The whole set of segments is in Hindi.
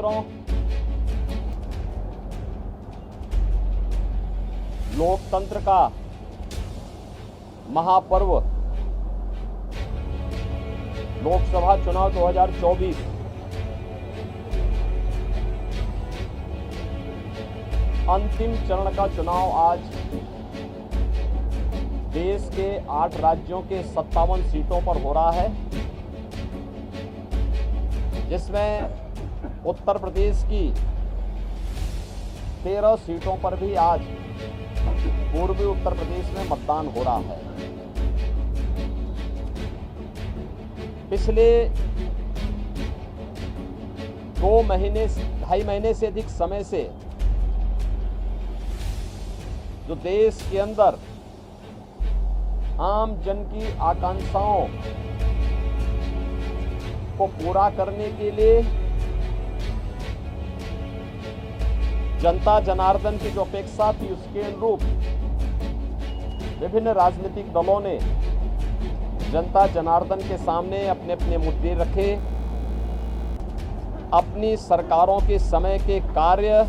मित्रों, लोकतंत्र का महापर्व लोकसभा चुनाव 2024 अंतिम चरण का चुनाव आज देश के 8 राज्यों के 57 सीटों पर हो रहा है, जिसमें उत्तर प्रदेश की 13 सीटों पर भी आज पूर्वी उत्तर प्रदेश में मतदान हो रहा है। पिछले 2.5 महीने से अधिक समय से जो देश के अंदर आम जन की आकांक्षाओं को पूरा करने के लिए जनता जनार्दन की जो अपेक्षा थी, उसके अनुरूप विभिन्न राजनीतिक दलों ने जनता जनार्दन के सामने अपने अपने मुद्दे रखे, अपनी सरकारों के समय के कार्य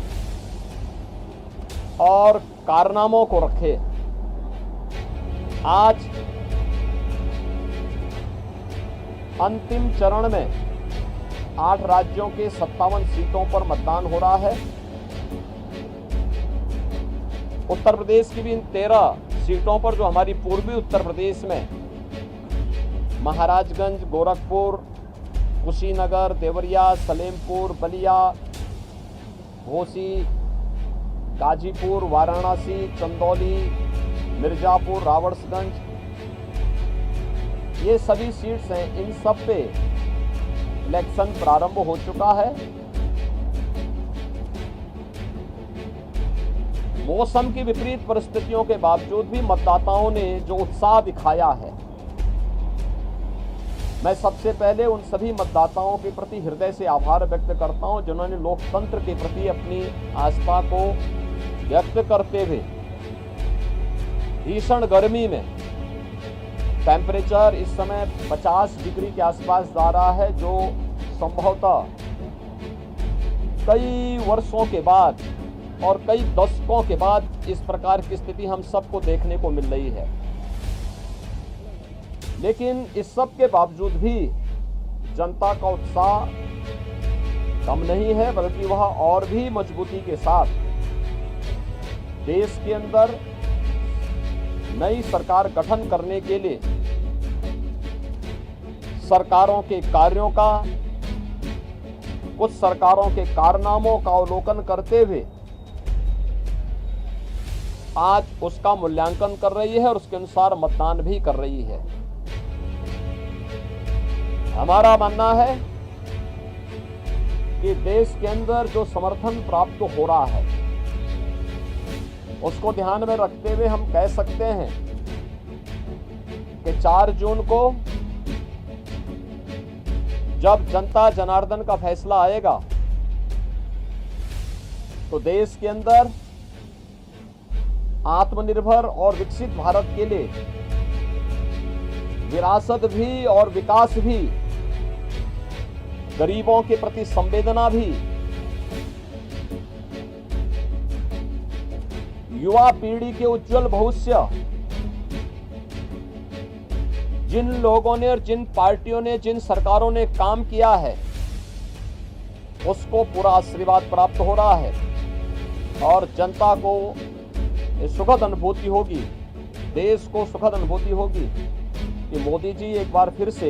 और कारनामों को रखे। आज अंतिम चरण में 8 राज्यों के 57 सीटों पर मतदान हो रहा है। उत्तर प्रदेश की भी इन 13 सीटों पर, जो हमारी पूर्वी उत्तर प्रदेश में महाराजगंज, गोरखपुर, कुशीनगर, देवरिया, सलेमपुर, बलिया, घोसी, गाजीपुर, वाराणसी, चंदौली, मिर्जापुर, रावड़सगंज, ये सभी सीट्स हैं। इन सब पे इलेक्शन प्रारंभ हो चुका है। मौसम की विपरीत परिस्थितियों के बावजूद भी मतदाताओं ने जो उत्साह दिखाया है, मैं सबसे पहले उन सभी मतदाताओं के प्रति हृदय से आभार व्यक्त करता हूं, जिन्होंने लोकतंत्र के प्रति अपनी आस्था को व्यक्त करते हुए भीषण गर्मी में, टेम्परेचर इस समय 50 डिग्री के आसपास जा रहा है, जो संभवतः कई वर्षों के बाद और कई दशकों के बाद इस प्रकार की स्थिति हम सबको देखने को मिल रही है। लेकिन इस सब के बावजूद भी जनता का उत्साह कम नहीं है, बल्कि वह और भी मजबूती के साथ देश के अंदर नई सरकार गठन करने के लिए सरकारों के कार्यों का, कुछ सरकारों के कारनामों का अवलोकन करते हुए आज उसका मूल्यांकन कर रही है और उसके अनुसार मतदान भी कर रही है। हमारा मानना है कि देश के अंदर जो समर्थन प्राप्त हो रहा है, उसको ध्यान में रखते हुए हम कह सकते हैं कि 4 जून को जब जनता जनार्दन का फैसला आएगा, तो देश के अंदर आत्मनिर्भर और विकसित भारत के लिए विरासत भी और विकास भी, गरीबों के प्रति संवेदना भी, युवा पीढ़ी के उज्जवल भविष्य, जिन लोगों ने और जिन पार्टियों ने, जिन सरकारों ने काम किया है, उसको पूरा आशीर्वाद प्राप्त हो रहा है और जनता को सुखद अनुभूति होगी, देश को सुखद अनुभूति होगी कि मोदी जी एक बार फिर से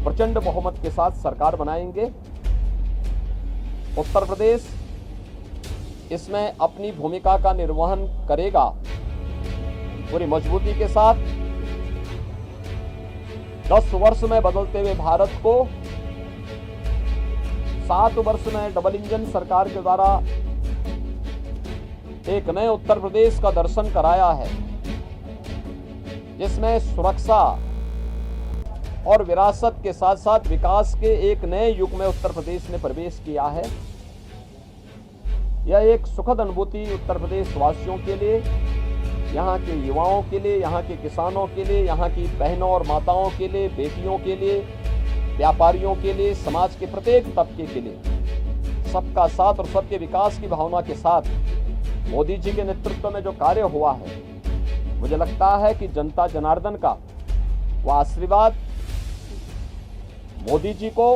प्रचंड बहुमत के साथ सरकार बनाएंगे। उत्तर प्रदेश इसमें अपनी भूमिका का निर्वहन करेगा पूरी मजबूती के साथ। 10 वर्ष में बदलते हुए भारत को 7 वर्ष में डबल इंजन सरकार के द्वारा एक नए उत्तर प्रदेश का दर्शन कराया है, जिसमें सुरक्षा और विरासत के साथ साथ विकास के एक नए युग में उत्तर प्रदेश ने प्रवेश किया है। यह एक सुखद अनुभूति उत्तर प्रदेश वासियों के लिए, यहाँ के युवाओं के लिए, यहाँ के किसानों के लिए, यहाँ की बहनों और माताओं के लिए, बेटियों के लिए, व्यापारियों के लिए, समाज के प्रत्येक तबके के लिए सबका साथ और सबके विकास की भावना के साथ मोदी जी के नेतृत्व में जो कार्य हुआ है, मुझे लगता है कि जनता जनार्दन का वह आशीर्वाद मोदी जी को,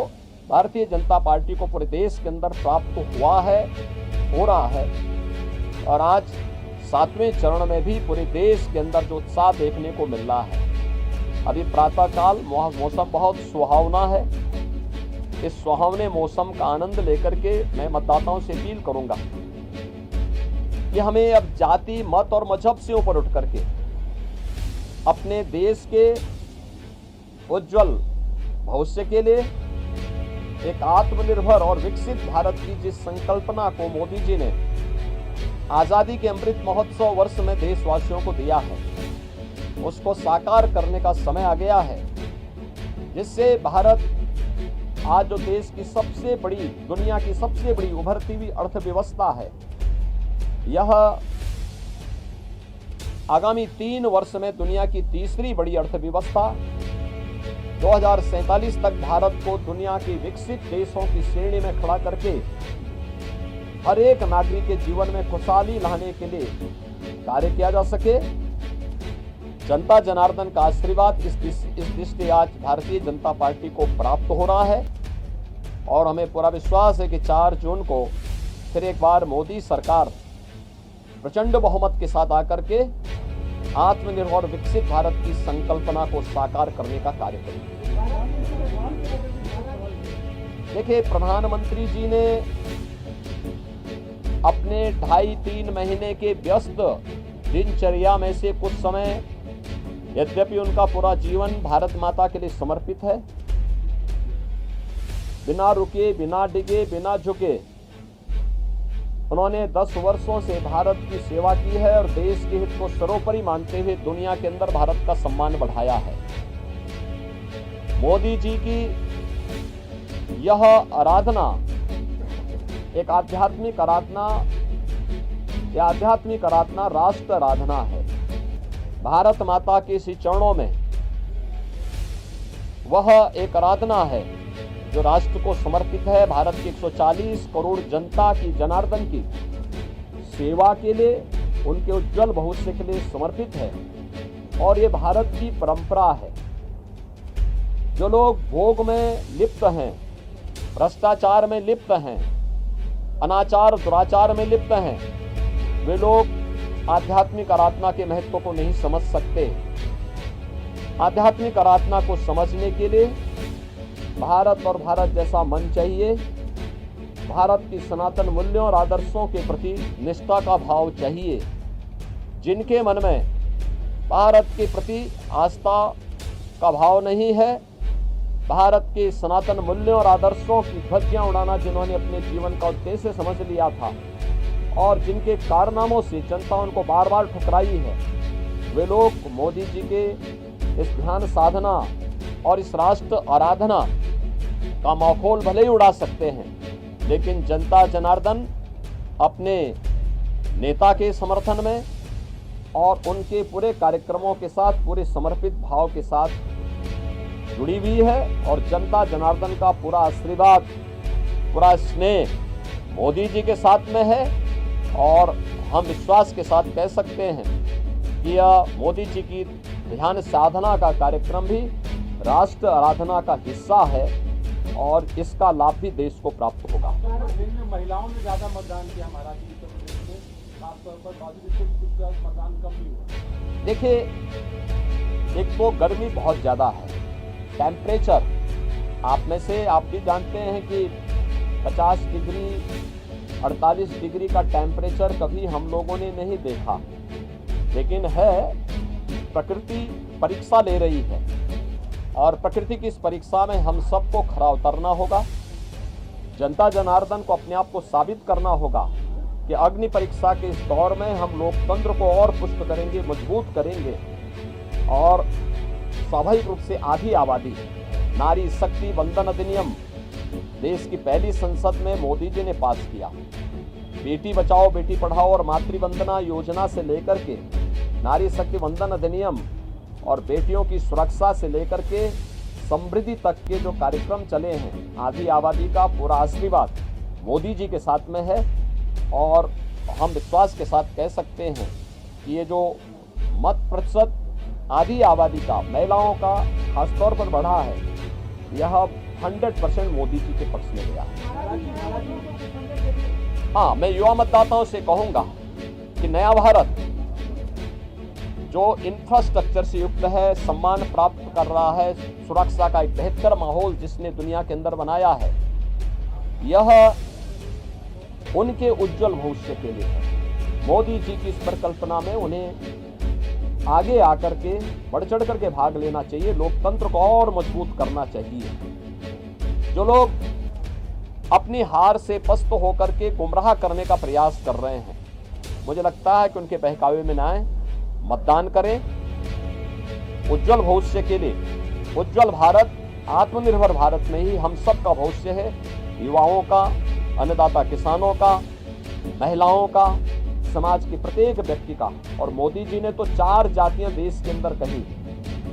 भारतीय जनता पार्टी को पूरे देश के अंदर प्राप्त हुआ है, हो रहा है। और आज 7वें चरण में भी पूरे देश के अंदर जो उत्साह देखने को मिल रहा है। अभी प्रातःकाल मौसम बहुत सुहावना है। इस सुहावने मौसम का आनंद लेकर के मैं मतदाताओं से अपील करूंगा कि हमें अब जाति, मत और मजहब से ऊपर उठ करके अपने देश के उज्जवल भविष्य के लिए एक आत्मनिर्भर और विकसित भारत की जिस संकल्पना को मोदी जी ने आजादी के अमृत महोत्सव वर्ष में देशवासियों को दिया है, उसको साकार करने का समय आ गया है, जिससे भारत आज जो देश की सबसे बड़ी, दुनिया की सबसे बड़ी उभरती हुई अर्थव्यवस्था है, यह आगामी 3 वर्ष में दुनिया की तीसरी बड़ी अर्थव्यवस्था 2047 तक भारत को दुनिया के विकसित देशों की श्रेणी में खड़ा करके हर एक नागरिक के जीवन में खुशहाली लाने के लिए कार्य किया जा सके। जनता जनार्दन का आशीर्वाद इस दृष्टि आज भारतीय जनता पार्टी को प्राप्त हो रहा है और हमें पूरा विश्वास है कि 4 जून को फिर एक बार मोदी सरकार प्रचंड बहुमत के साथ आकर के आत्मनिर्भर और विकसित भारत की संकल्पना को साकार करने का कार्य करेगी। देखिए, प्रधानमंत्री जी ने अपने 2.5-3 महीने के व्यस्त दिनचर्या में से कुछ समय, यद्यपि उनका पूरा जीवन भारत माता के लिए समर्पित है, बिना रुके, बिना डिगे, बिना झुके उन्होंने 10 वर्षों से भारत की सेवा की है और देश के हित को सर्वोपरि मानते हुए दुनिया के अंदर भारत का सम्मान बढ़ाया है। मोदी जी की यह आराधना एक आध्यात्मिक आराधना, यह आध्यात्मिक आराधना राष्ट्र आराधना है। भारत माता के इस चरणों में वह एक आराधना है जो राष्ट्र को समर्पित है, भारत की 140 करोड़ जनता की, जनार्दन की सेवा के लिए, उनके उज्जवल भविष्य के लिए समर्पित है। और ये भारत की परंपरा है। जो लोग भोग में लिप्त हैं, भ्रष्टाचार में लिप्त हैं, अनाचार दुराचार में लिप्त हैं, वे लोग आध्यात्मिक आराधना के महत्व को नहीं समझ सकते। आध्यात्मिक आराधना को समझने के लिए भारत और भारत जैसा मन चाहिए। भारत की सनातन मूल्यों और आदर्शों के प्रति निष्ठा का भाव चाहिए। जिनके मन में भारत के प्रति आस्था का भाव नहीं है, भारत के सनातन मूल्यों और आदर्शों की ध्वजियां उड़ाना जिन्होंने अपने जीवन का उद्देश्य समझ लिया था और जिनके कारनामों से जनता उनको बार बार ठुकराई है, वे लोग मोदी जी के इस ध्यान साधना और इस राष्ट्र आराधना का माहौल भले ही उड़ा सकते हैं, लेकिन जनता जनार्दन अपने नेता के समर्थन में और उनके पूरे कार्यक्रमों के साथ, पूरे समर्पित भाव के साथ जुड़ी हुई है। और जनता जनार्दन का पूरा आशीर्वाद, पूरा स्नेह मोदी जी के साथ में है। और हम विश्वास के साथ कह सकते हैं कि यह मोदी जी की ध्यान साधना का कार्यक्रम भी राष्ट्र आराधना का हिस्सा है और इसका लाभ भी देश को प्राप्त होगा। महिलाओं ने ज्यादा मतदान किया महाराष्ट्र उत्तर प्रदेश में, खासतौर पर कुछ मतदान कम भी हुआ। देखिए, एक तो गर्मी बहुत ज्यादा है, टेम्परेचर आप में से आप भी जानते हैं कि 50 डिग्री 48 डिग्री का टेम्परेचर कभी हम लोगों ने नहीं देखा, लेकिन है प्रकृति परीक्षा ले रही है और प्रकृति की इस परीक्षा में हम सबको खरा उतरना होगा। जनता जनार्दन को अपने आप को साबित करना होगा कि अग्नि परीक्षा के इस दौर में हम लोकतंत्र को और पुष्ट करेंगे, मजबूत करेंगे। और स्वाभाविक रूप से आधी आबादी नारी शक्ति वंदन अधिनियम देश की पहली संसद में मोदी जी ने पास किया। बेटी बचाओ बेटी पढ़ाओ और मातृवंदना योजना से लेकर के नारी शक्ति वंदन अधिनियम और बेटियों की सुरक्षा से लेकर के समृद्धि तक के जो कार्यक्रम चले हैं, आधी आबादी का पूरा आशीर्वाद मोदी जी के साथ में है। और हम विश्वास के साथ कह सकते हैं कि ये जो मत प्रतिशत आधी आबादी का, महिलाओं का खासतौर पर बढ़ा है, यह 100% मोदी जी के पक्ष में गया है। हाँ, मैं युवा मतदाताओं से कहूंगा कि नया भारत जो इंफ्रास्ट्रक्चर से युक्त है, सम्मान प्राप्त कर रहा है, सुरक्षा का एक बेहतर माहौल जिसने दुनिया के अंदर बनाया है, यह उनके उज्जवल भविष्य के लिए है। मोदी जी की इस परिकल्पना में उन्हें आगे आकर के बढ़ चढ़ करके भाग लेना चाहिए, लोकतंत्र को और मजबूत करना चाहिए। जो लोग अपनी हार से पस्त होकर के गुमराह करने का प्रयास कर रहे हैं, मुझे लगता है कि उनके बहकावे में ना आए, मतदान करें उज्जवल भविष्य के लिए। उज्जवल भारत, आत्मनिर्भर भारत में ही हम सब का भविष्य है, युवाओं का, अन्नदाता किसानों का, महिलाओं का, समाज के प्रत्येक व्यक्ति का। और मोदी जी ने तो 4 जातियां देश के अंदर कही।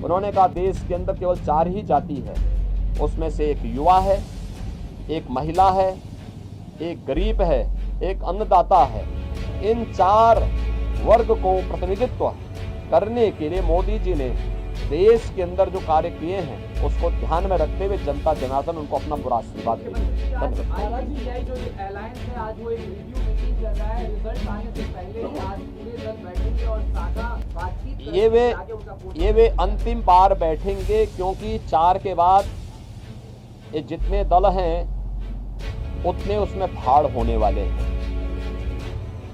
उन्होंने कहा देश के अंदर केवल 4 ही जाति है, उसमें से एक युवा है, एक महिला है, एक गरीब है, एक अन्नदाता है। इन 4 वर्ग को प्रतिनिधित्व करने के लिए मोदी जी ने देश के अंदर जो कार्य किए हैं उसको ध्यान में रखते हुए जनता जनार्दन उनको अपना पूरा आशीर्वाद देंगे। ये वे अंतिम बार बैठेंगे, क्योंकि 4 के बाद ये जितने दल हैं उतने उसमें फाड़ होने वाले हैं।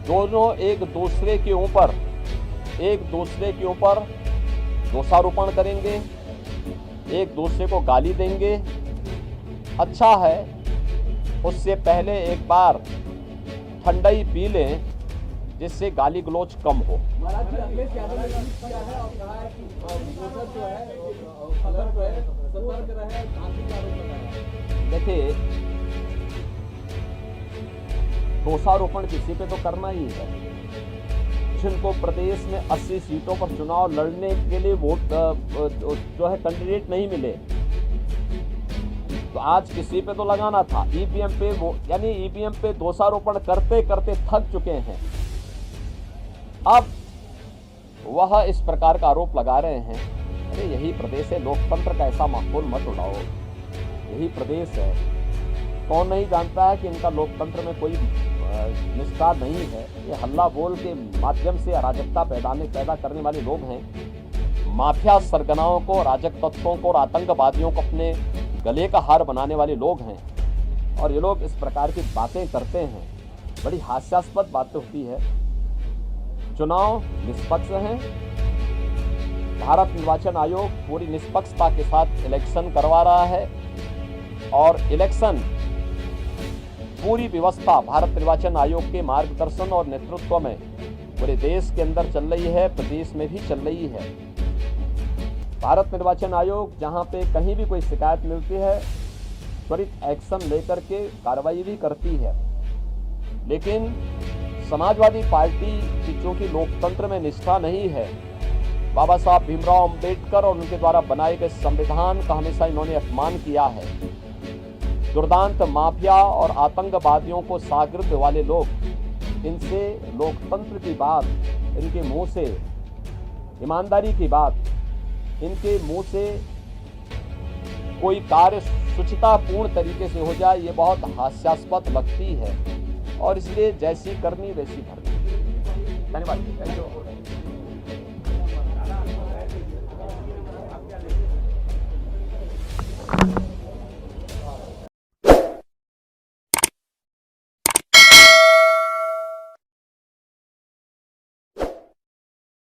दोनों एक दूसरे के ऊपर दोषारोपण करेंगे, एक दूसरे को गाली देंगे। अच्छा है उससे पहले एक बार ठंडाई पी लें, जिससे गाली गलौज कम हो। देखिए, दोषारोपण किसी पे तो करना ही है। जिनको प्रदेश में 80 सीटों पर चुनाव लड़ने के लिए वोट जो है कैंडिडेट नहीं मिले, तो आज किसी पे तो लगाना था। ईवीएम पे यानी ईवीएम पे दोषारोपण करते करते थक चुके हैं। अब वह इस प्रकार का आरोप लगा रहे हैं। अरे यही प्रदेश है, लोकतंत्र का ऐसा माहौल मत उड़ाओ, यही प्रदेश है। कौन नहीं जानता है कि इनका लोकतंत्र में कोई निष्ठा नहीं है। ये हल्ला बोल के माध्यम से अराजकता पैदा करने वाले लोग हैं। माफिया सरगनाओं को, अराजक तत्वों को और आतंकवादियों को अपने गले का हार बनाने वाले लोग हैं। और ये लोग इस प्रकार की बातें करते हैं, बड़ी हास्यास्पद बातें होती है। चुनाव निष्पक्ष हैं, भारत निर्वाचन आयोग पूरी निष्पक्षता के साथ इलेक्शन करवा रहा है और इलेक्शन पूरी व्यवस्था भारत निर्वाचन आयोग के मार्गदर्शन और नेतृत्व में पूरे देश के अंदर चल रही है, प्रदेश में भी चल रही है। भारत निर्वाचन आयोग जहां पे कहीं भी कोई शिकायत मिलती है त्वरित एक्शन लेकर के कार्रवाई भी करती है। लेकिन समाजवादी पार्टी की चूंकि लोकतंत्र में निष्ठा नहीं है, बाबा साहब भीमराव अंबेडकर और उनके द्वारा बनाए गए संविधान का हमेशा इन्होंने अपमान किया है। दुर्दांत माफिया और आतंकवादियों को शागिर्द वाले लोग, इनसे लोकतंत्र की बात, इनके मुंह से ईमानदारी की बात, इनके मुंह से कोई कार्य शुचितापूर्ण तरीके से हो जाए, ये बहुत हास्यास्पद लगती है। और इसलिए जैसी करनी वैसी भरनी। धन्यवाद।